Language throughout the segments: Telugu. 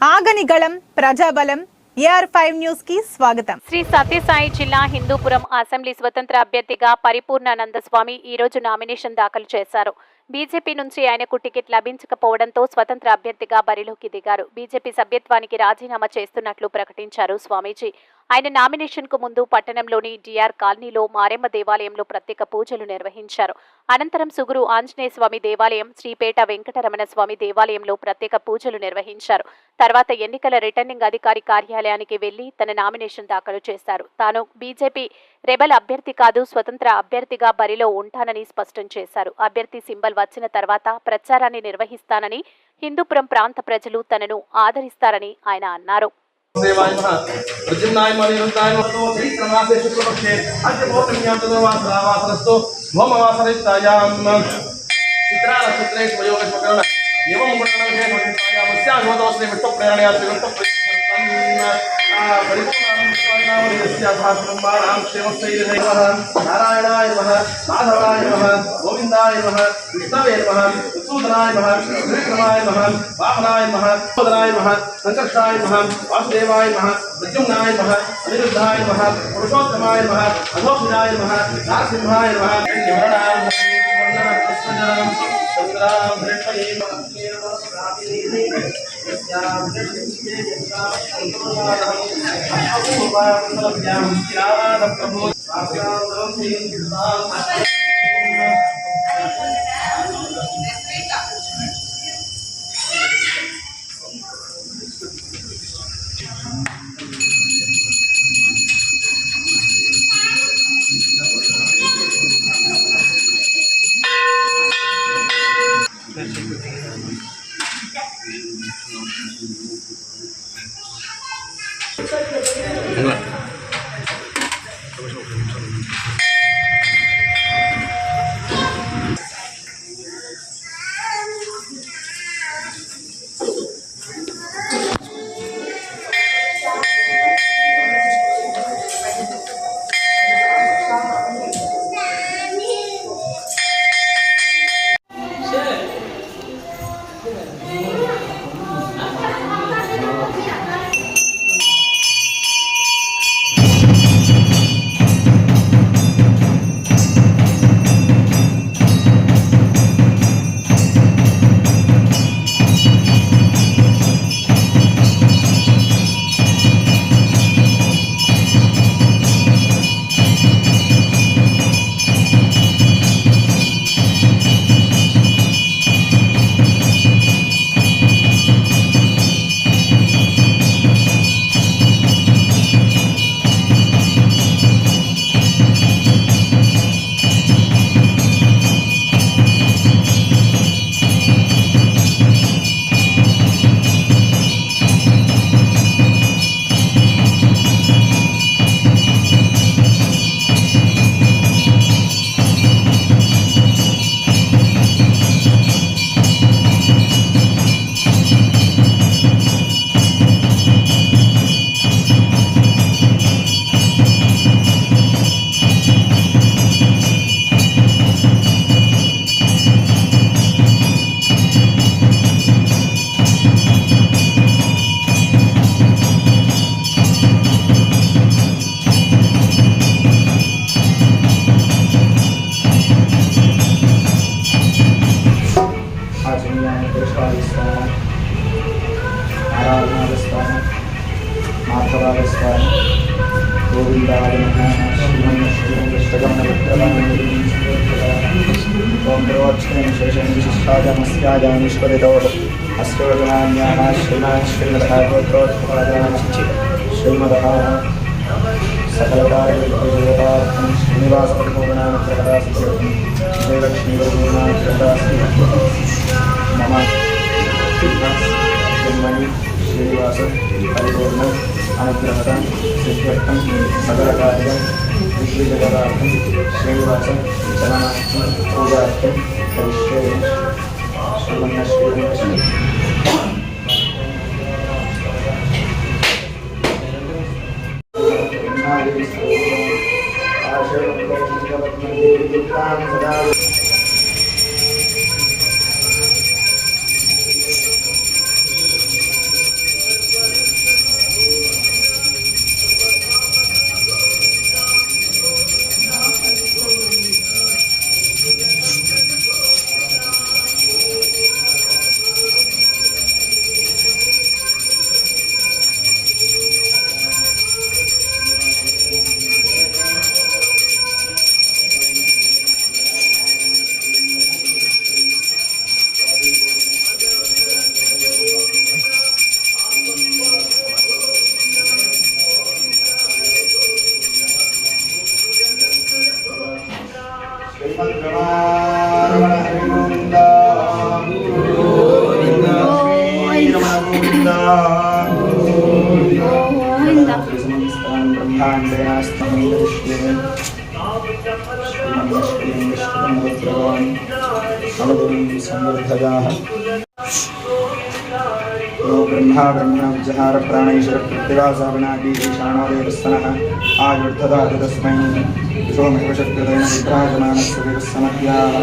ఆగని గళం ప్రజాబలం AR5 న్యూస్ కి స్వాగతం. శ్రీ సత్యసాయి జిల్లా హిందూపురం అసెంబ్లీ స్వతంత్ర అభ్యర్థిగా పరిపూర్ణానంద స్వామి ఈ రోజు నామినేషన్ దాఖలు చేశారు. బీజేపీ నుంచి ఆయనకు టికెట్ లభించకపోవడంతో స్వతంత్ర అభ్యర్థిగా బరిలోకి దిగారు. బీజేపీ సభ్యత్వానికి రాజీనామా చేస్తున్నట్లు ప్రకటించారు స్వామీజీ. ఆయన నామినేషన్ కు ముందు పట్టణంలోని డిఆర్ కాలనీలో మారెమ్మ దేవాలయంలో ప్రత్యేక పూజలు నిర్వహించారు. అనంతరం సుగురు ఆంజనేయ స్వామి దేవాలయం, శ్రీపేట వెంకటరమణ స్వామి దేవాలయంలో ప్రత్యేక పూజలు నిర్వహించారు. తర్వాత ఎన్నికల రిటర్నింగ్ అధికారి కార్యాలయానికి వెళ్లి తన నామినేషన్ దాఖలు చేశారు. తాను బీజేపీ రెబల్ అభ్యర్థి కాదు, స్వతంత్ర అభ్యర్థిగా బరిలో ఉంటానని స్పష్టం చేశారు. అభ్యర్థి సింబల్ వచ్చిన తర్వాత ప్రచారాన్ని నిర్వహిస్తానని, హిందూపురం ప్రాంత ప్రజలు తనను ఆదరిస్తారని ఆయన అన్నారు. नारायणाय नमः, माधवाय नमः, गोविंदाय नमः, कृष्णाय नमः, सूदनाय नमः, विक्रमाय नमः, वामनाय नमः, सोदनाय नमः, संकर्षाय नमः, वासुदेवाय नमः, प्रद्युम्नाय नमः, अनिरुद्धाय नमः, पुरुषोत्तमाय नमः, अधोक्षजाय नमः, नारसिंहाय नमः, गोविंदाय नमः, श्रीमदः सकलकार्य श्रीनिवास श्रीलक्ष्मी मम जन्मनि श्रीनिवास परिपूर्ण अनुग्रहं सिद्ध्यर्थं सकलकार्यं विजयजगदार्थं श्रीनिवास चरणार्थं पूजार्थं करिष्ये श्रीमन्नश्रीलक्ष्मी ब्रह्मा ब्रह्मविजहार प्राणेश्वर प्रतिवासाविनाटी ईशानोदेवस्तनः आयुर्धदातु तस्मै सोमेव शक्यतेन विद्राजमानस्य देवस्तनभ्याः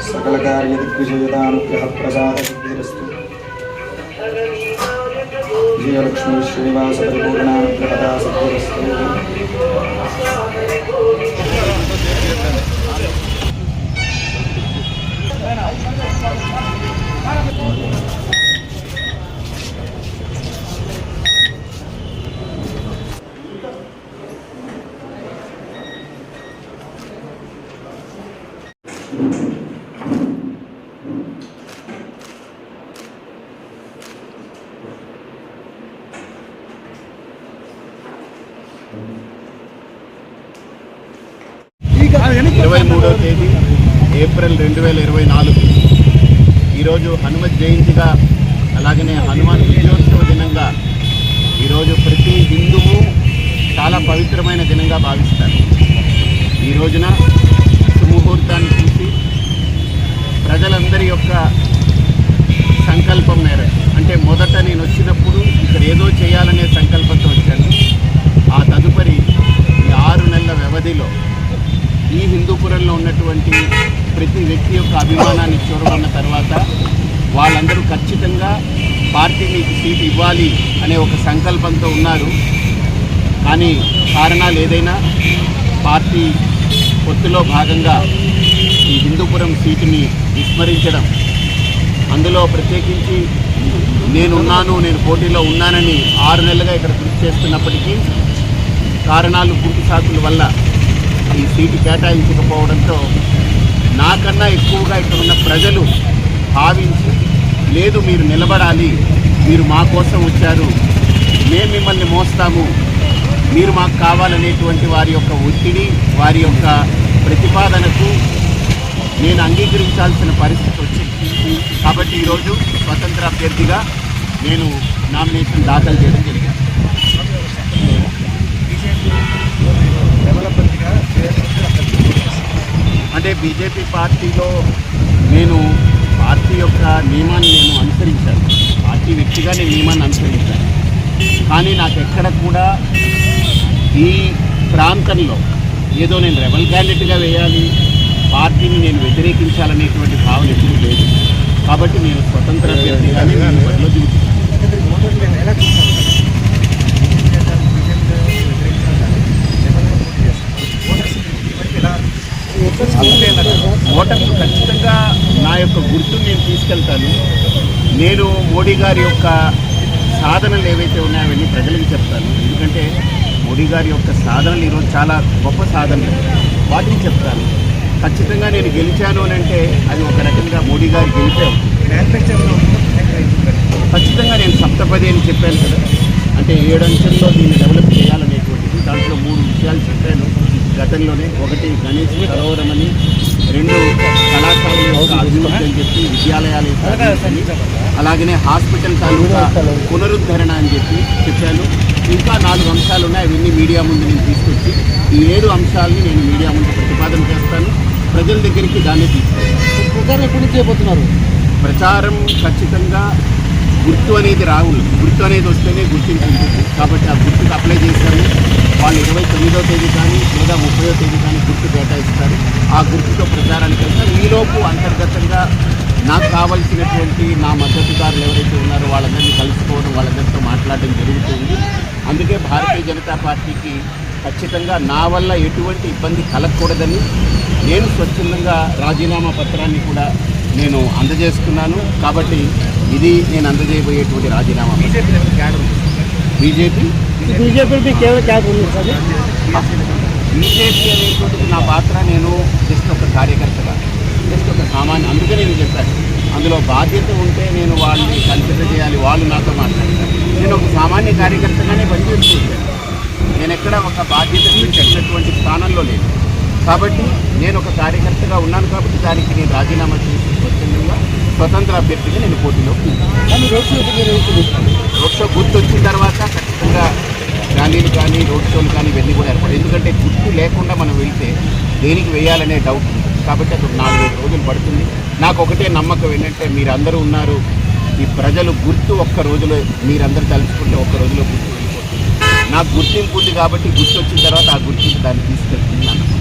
सकलकार्यदिग्विजयदानुग्रहप्रसादसिद्धिरस्तु विजयलक्ष्मी श्रीनिवासपरिपूर्णानुग्रहदा सिद्धिरस्तु। తేదీ ఏప్రిల్ 2024 ఈరోజు హనుమత్ జయంతిగా అలాగనే హనుమాన్ విజయోత్సవ దినంగా ఈరోజు ప్రతి హిందువు చాలా పవిత్రమైన దినంగా భావిస్తారు. ఈ రోజున సుముహూర్తాన్ని చూసి ప్రజలందరి యొక్క సంకల్పం మేరకు, అంటే మొదట నేను వచ్చినప్పుడు ఇక్కడ ఏదో చేయాలనే సంకల్పంతో వచ్చాను. ఆ తదుపరి ఈ 6 నెలల వ్యవధిలో ఈ హిందూపురంలో ఉన్నటువంటి ప్రతి వ్యక్తి యొక్క అభిమానాన్ని చూరగొన్న తర్వాత వాళ్ళందరూ ఖచ్చితంగా పార్టీ మీకు సీట్ ఇవ్వాలి అనే ఒక సంకల్పంతో ఉన్నారు. కానీ కారణాలు ఏదైనా పార్టీ పొత్తులో భాగంగా ఈ హిందూపురం సీటుని విస్మరించడం, అందులో ప్రత్యేకించి నేను పోటీలో ఉన్నానని 6 నెలలుగా ఇక్కడ కృషి చేస్తున్నప్పటికీ కారణాలు గుర్తు సాకుల వల్ల ఈ సీటు కేటాయించకపోవడంతో నాకన్నా ఎక్కువగా ఇక్కడ ఉన్న ప్రజలు భావించి, లేదు మీరు నిలబడాలి, మీరు మా కోసం వచ్చారు, మేము మిమ్మల్ని మోస్తాము, మీరు మాకు కావాలనేటువంటి వారి యొక్క ఒత్తిడి, వారి యొక్క ప్రతిపాదనకు నేను అంగీకరించాల్సిన పరిస్థితి వచ్చింది. కాబట్టి ఈరోజు స్వతంత్ర అభ్యర్థిగా నేను నామినేషన్ దాఖలు చేయడం జరిగింది. అంటే బీజేపీ పార్టీలో నేను పార్టీ యొక్క నియమాన్ని అనుసరించాను, పార్టీ వ్యక్తిగా నేను నియమాన్ని అనుసరించాను. కానీ నాకు ఎక్కడ కూడా ఈ ప్రాంతంలో ఏదో నేను రెబల్ క్యాండిడేట్గా వేయాలి, పార్టీని నేను వ్యతిరేకించాలనేటువంటి భావన ఎప్పుడూ లేదు. కాబట్టి నేను స్వతంత్ర అభ్యర్థిగానే నేను బరిలో దిగుతున్నాను. ఓటర్లు ఖచ్చితంగా నా యొక్క గుర్తుని నేను తీసుకెళ్తాను. నేను మోడీ గారి యొక్క సాధనలు ఏవైతే ఉన్నాయో అవన్నీ ప్రజలకు చెప్తాను. ఎందుకంటే మోడీ గారి యొక్క సాధనలు ఈరోజు చాలా గొప్ప సాధనలు, వాటిని చెప్తాను. ఖచ్చితంగా నేను గెలిచాను అని అంటే అది ఒక రకంగా మోడీ గారి గెలిపే అవుతుంది. ఖచ్చితంగా నేను సప్తపది అని చెప్పాను కదా, అంటే 7 అంచెల్లో దీన్ని డెవలప్ చేయాలనేటువంటిది. దాంట్లో 3 విషయాలు చెప్పాను గతంలోనే. 1 గణేష్ సరోవరం అని, 2 కళాశాలల యొక్క అభివృద్ధి అని చెప్పి, విద్యాలయాలు అలాగనే హాస్పిటల్ తాలూకా పునరుద్ధరణ అని చెప్పాను. ఇంకా 4 అంశాలు ఉన్నాయి, అవన్నీ మీడియా ముందు నేను తీసుకొచ్చి ఈ 7 అంశాలని నేను మీడియా ముందు ప్రతిపాదన చేస్తాను. ప్రజల దగ్గరికి దాన్ని తీసుకెళ్తాను. ప్రచారం ఎప్పుడు చేయబోతున్నారు? ప్రచారం ఖచ్చితంగా గుర్తు అనేది రావులు, గుర్తు అనేది వస్తేనే గుర్తింపు ఉంటుంది. కాబట్టి ఆ గుర్తుకు అప్లై చేశాను. వాళ్ళు 29వ తేదీ కానీ లేదా 30వ తేదీ కానీ గుర్తు కేటాయిస్తారు. ఆ గుర్తుతో ప్రచారానికి వెళ్తారు. ఈలోపు అంతర్గతంగా నాకు కావాల్సినటువంటి నా మద్దతుదారులు ఎవరైతే ఉన్నారో వాళ్ళందరినీ కలుసుకోవడం, వాళ్ళందరితో మాట్లాడడం జరుగుతుంది. అందుకే భారతీయ జనతా పార్టీకి ఖచ్చితంగా నా వల్ల ఎటువంటి ఇబ్బంది కలగకూడదని నేను స్వచ్ఛందంగా రాజీనామా పత్రాన్ని కూడా నేను అందజేస్తున్నాను. కాబట్టి ఇది నేను అందజేయబోయేటువంటి రాజీనామా. బీజేపీ అనేటువంటిది నా పాత్ర. నేను జస్ట్ ఒక కార్యకర్తగా, జస్ట్ ఒక సామాన్య, అందుకే నేను చెప్పాను. అందులో బాధ్యత ఉంటే నేను వాళ్ళని కన్సిడర్ చేయాలి, వాళ్ళు నాతో మాట్లాడతారు. నేను ఒక సామాన్య కార్యకర్తగానే పనిచేస్తున్నాను. నేను ఎక్కడ ఒక బాధ్యత చెప్పినటువంటి స్థానంలో లేదు. కాబట్టి నేను ఒక కార్యకర్తగా ఉన్నాను. కాబట్టి దానికి నేను రాజీనామా చేసి స్వతంత్ర అభ్యర్థిగా నేను పోటీలో సో గుర్తు వచ్చిన తర్వాత ఖచ్చితంగా ర్యాలీలు కానీ రోడ్ షోలు కానీ ఇవన్నీ కూడా ఏర్పడదు. ఎందుకంటే గుర్తు లేకుండా మనం వెళ్తే దేనికి వేయాలనే డౌట్ ఉంది. కాబట్టి అది 4-5 రోజులు పడుతుంది. నాకు ఒకటే నమ్మకం ఏంటంటే మీరందరూ ఉన్నారు, ఈ ప్రజలు గుర్తు ఒక్క రోజులో మీరందరూ తలుచుకుంటే ఒక్క రోజులో గుర్తు వెళ్ళిపోతుంది. నాకు గుర్తింపు ఉంది కాబట్టి గుర్తు వచ్చిన తర్వాత ఆ గుర్తింపు దాన్ని తీసుకెళ్తుంది అన్నమాట.